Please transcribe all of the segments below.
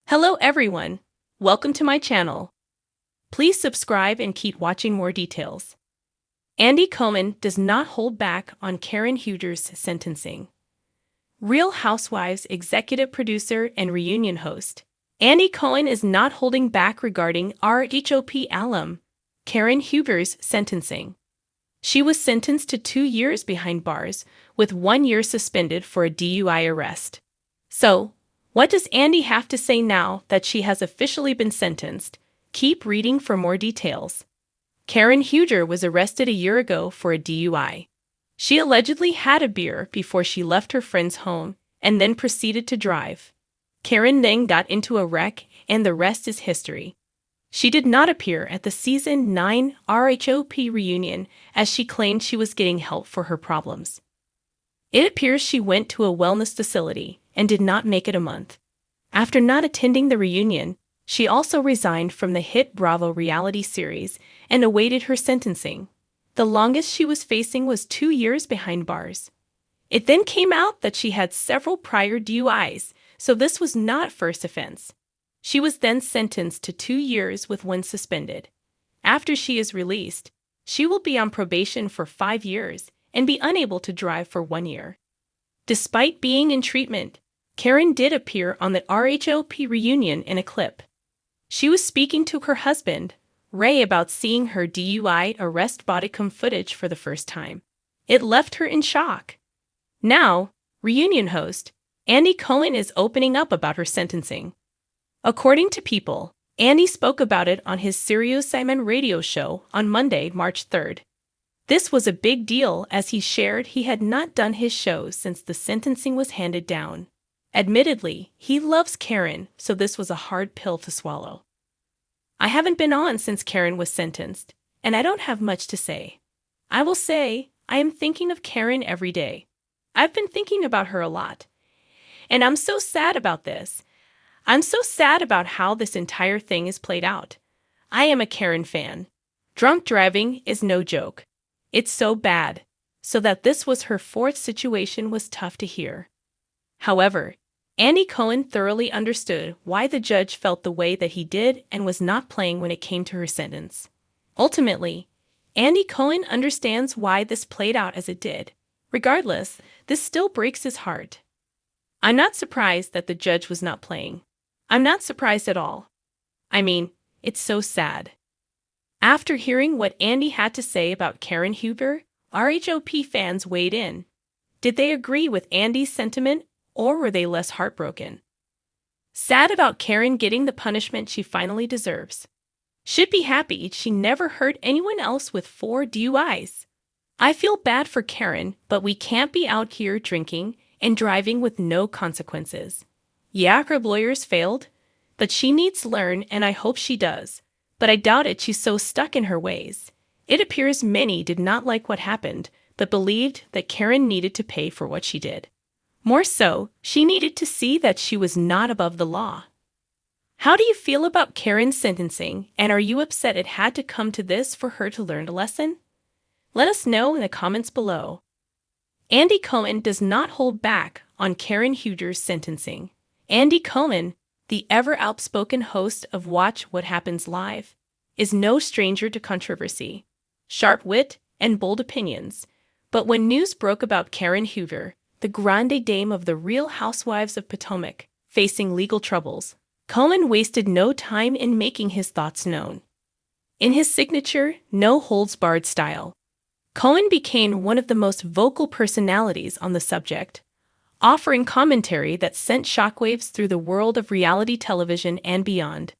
Hello everyone, welcome to my channel. Please subscribe and keep watching more details. Andy Cohen does not hold back on Karen Huger's sentencing. Real Housewives executive producer and reunion host, Andy Cohen is not holding back regarding RHOP alum, Karen Huger's sentencing. She was sentenced to 2 years behind bars, with 1 year suspended for a DUI arrest. So, what does Andy have to say now that she has officially been sentenced? Keep reading for more details. Karen Huger was arrested a year ago for a DUI. She allegedly had a beer before she left her friend's home and then proceeded to drive. Karen then got into a wreck, and the rest is history. She did not appear at the Season 9 RHOP reunion as she claimed she was getting help for her problems. It appears she went to a wellness facility and did not make it a month. After not attending the reunion, she also resigned from the hit Bravo reality series and awaited her sentencing. The longest she was facing was 2 years behind bars. It then came out that she had several prior DUIs, so this was not first offense. She was then sentenced to 2 years with 1 suspended. After she is released, she will be on probation for 5 years and be unable to drive for 1 year. Despite being in treatment, Karen did appear on the RHOP reunion in a clip. She was speaking to her husband, Ray, about seeing her DUI arrest bodycam footage for the first time. It left her in shock. Now, reunion host, Andy Cohen is opening up about her sentencing. According to People, Andy spoke about it on his SiriusXM radio show on Monday, March 3rd. This was a big deal as he shared he had not done his show since the sentencing was handed down. Admittedly, he loves Karen, so this was a hard pill to swallow. I haven't been on since Karen was sentenced, and I don't have much to say. I will say, I am thinking of Karen every day. I've been thinking about her a lot. And I'm so sad about this. I'm so sad about how this entire thing is played out. I am a Karen fan. Drunk driving is no joke. It's so bad. So that this was her 4th situation was tough to hear. However, Andy Cohen thoroughly understood why the judge felt the way that he did and was not playing when it came to her sentence. Ultimately, Andy Cohen understands why this played out as it did. Regardless, this still breaks his heart. I'm not surprised that the judge was not playing. I'm not surprised at all. I mean, it's so sad. After hearing what Andy had to say about Karen Huger, RHOP fans weighed in. Did they agree with Andy's sentiment, or were they less heartbroken? Sad about Karen getting the punishment she finally deserves. Should be happy she never hurt anyone else with 4 DUIs. I feel bad for Karen, but we can't be out here drinking and driving with no consequences. Yeah, her lawyers failed, but she needs to learn, and I hope she does. But I doubt it, she's so stuck in her ways. It appears many did not like what happened, but believed that Karen needed to pay for what she did. More so, she needed to see that she was not above the law. How do you feel about Karen's sentencing, and are you upset it had to come to this for her to learn a lesson? Let us know in the comments below. Andy Cohen does not hold back on Karen Huger's sentencing. Andy Cohen, the ever-outspoken host of Watch What Happens Live, is no stranger to controversy, sharp wit, and bold opinions. But when news broke about Karen Huger, the grande dame of the Real Housewives of Potomac, facing legal troubles, Cohen wasted no time in making his thoughts known. In his signature, no-holds-barred style, Cohen became one of the most vocal personalities on the subject, offering commentary that sent shockwaves through the world of reality television and beyond.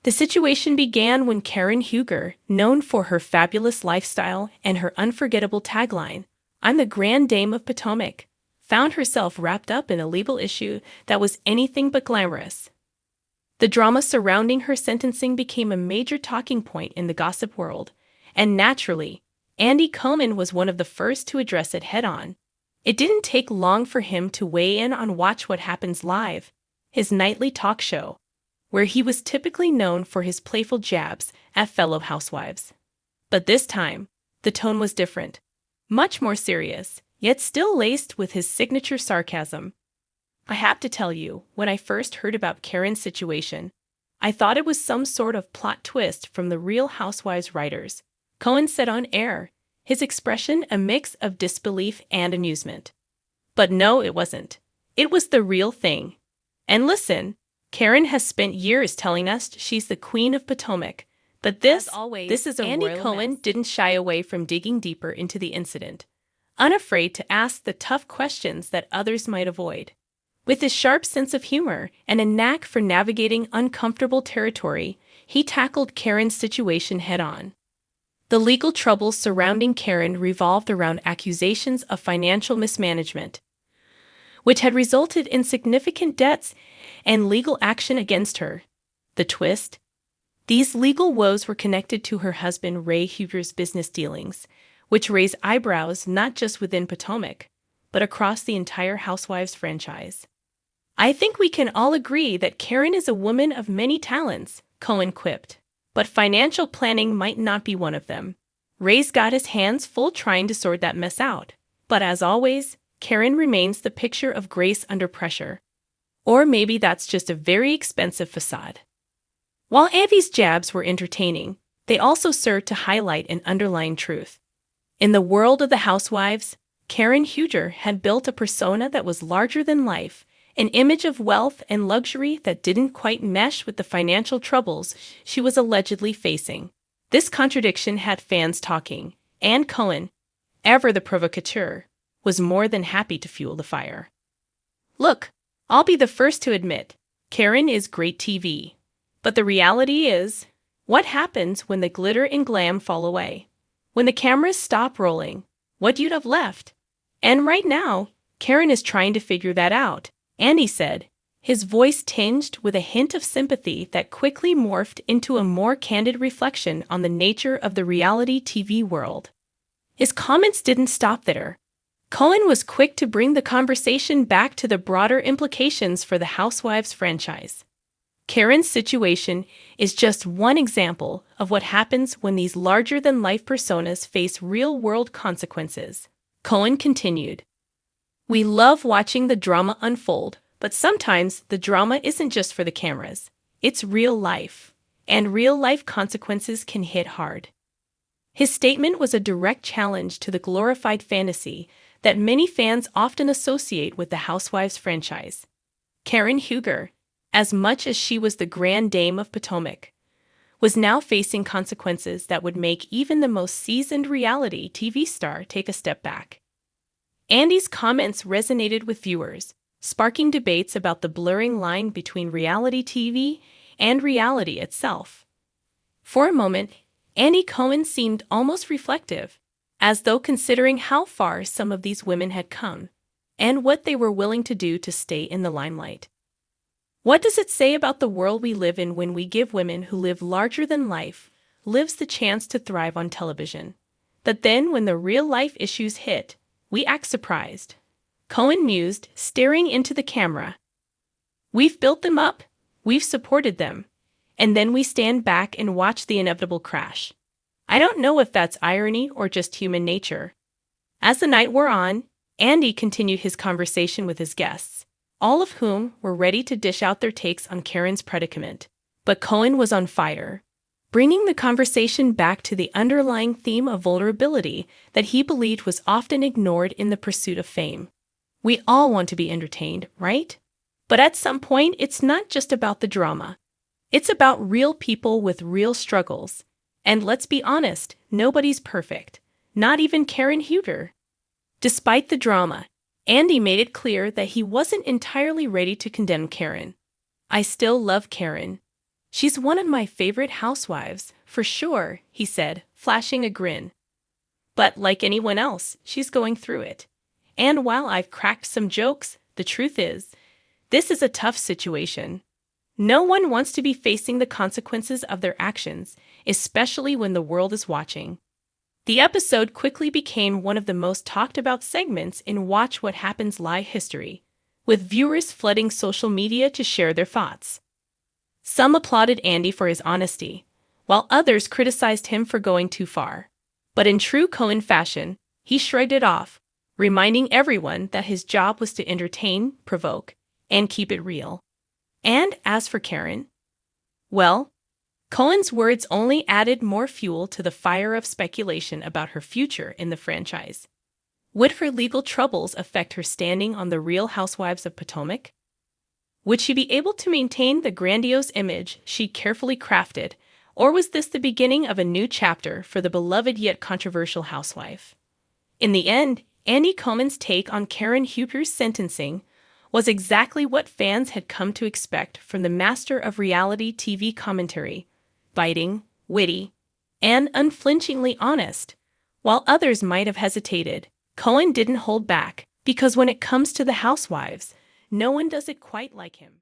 The situation began when Karen Huger, known for her fabulous lifestyle and her unforgettable tagline, "I'm the Grand Dame of Potomac," found herself wrapped up in a legal issue that was anything but glamorous. The drama surrounding her sentencing became a major talking point in the gossip world, and naturally, Andy Cohen was one of the first to address it head-on. It didn't take long for him to weigh in on Watch What Happens Live, his nightly talk show, where he was typically known for his playful jabs at fellow housewives. But this time, the tone was different, much more serious, yet still laced with his signature sarcasm. I have to tell you, when I first heard about Karen's situation, I thought it was some sort of plot twist from the Real Housewives writers, Cohen said on air, his expression a mix of disbelief and amusement. But no, it wasn't. It was the real thing. And listen, Karen has spent years telling us she's the Queen of Potomac, but this is a Andy Cohen didn't shy away from digging deeper into the incident, unafraid to ask the tough questions that others might avoid. With his sharp sense of humor and a knack for navigating uncomfortable territory, he tackled Karen's situation head-on. The legal troubles surrounding Karen revolved around accusations of financial mismanagement, which had resulted in significant debts and legal action against her. The twist? These legal woes were connected to her husband Ray Huger's business dealings, which raised eyebrows not just within Potomac, but across the entire Housewives franchise. I think we can all agree that Karen is a woman of many talents, Cohen quipped, but financial planning might not be one of them. Ray's got his hands full trying to sort that mess out. But as always, Karen remains the picture of grace under pressure. Or maybe that's just a very expensive facade. While Andy's jabs were entertaining, they also served to highlight an underlying truth. In the world of the Housewives, Karen Huger had built a persona that was larger than life, an image of wealth and luxury that didn't quite mesh with the financial troubles she was allegedly facing. This contradiction had fans talking, and Cohen, ever the provocateur, was more than happy to fuel the fire. Look, I'll be the first to admit, Karen is great TV. But the reality is, what happens when the glitter and glam fall away? When the cameras stop rolling, what do you have left? And right now, Karen is trying to figure that out, Andy said, his voice tinged with a hint of sympathy that quickly morphed into a more candid reflection on the nature of the reality TV world. His comments didn't stop there. Cohen was quick to bring the conversation back to the broader implications for the Housewives franchise. Karen's situation is just one example of what happens when these larger-than-life personas face real-world consequences. Cohen continued, "We love watching the drama unfold, but sometimes the drama isn't just for the cameras. It's real life, and real-life consequences can hit hard." His statement was a direct challenge to the glorified fantasy that many fans often associate with the Housewives franchise. Karen Huger, as much as she was the Grand Dame of Potomac, was now facing consequences that would make even the most seasoned reality TV star take a step back. Andy's comments resonated with viewers, sparking debates about the blurring line between reality TV and reality itself. For a moment, Andy Cohen seemed almost reflective, as though considering how far some of these women had come, and what they were willing to do to stay in the limelight. What does it say about the world we live in when we give women who live larger than life lives the chance to thrive on television? But then when the real-life issues hit, we act surprised. Cohen mused, staring into the camera. We've built them up, we've supported them, and then we stand back and watch the inevitable crash. I don't know if that's irony or just human nature. As the night wore on, Andy continued his conversation with his guests, all of whom were ready to dish out their takes on Karen's predicament. But Cohen was on fire, bringing the conversation back to the underlying theme of vulnerability that he believed was often ignored in the pursuit of fame. We all want to be entertained, right? But at some point, it's not just about the drama. It's about real people with real struggles. And let's be honest, nobody's perfect, not even Karen Huger. Despite the drama, Andy made it clear that he wasn't entirely ready to condemn Karen. "I still love Karen. She's one of my favorite housewives, for sure," he said, flashing a grin. "But like anyone else, she's going through it. And while I've cracked some jokes, the truth is, this is a tough situation. No one wants to be facing the consequences of their actions, especially when the world is watching." The episode quickly became one of the most talked about segments in Watch What Happens Live history, with viewers flooding social media to share their thoughts. Some applauded Andy for his honesty, while others criticized him for going too far. But in true Cohen fashion, he shrugged it off, reminding everyone that his job was to entertain, provoke, and keep it real. And as for Karen, well, Cohen's words only added more fuel to the fire of speculation about her future in the franchise. Would her legal troubles affect her standing on The Real Housewives of Potomac? Would she be able to maintain the grandiose image she carefully crafted, or was this the beginning of a new chapter for the beloved yet controversial housewife? In the end, Andy Cohen's take on Karen Huber's sentencing was exactly what fans had come to expect from the master of reality TV commentary: biting, witty, and unflinchingly honest. While others might have hesitated, Cohen didn't hold back, because when it comes to the housewives, no one does it quite like him.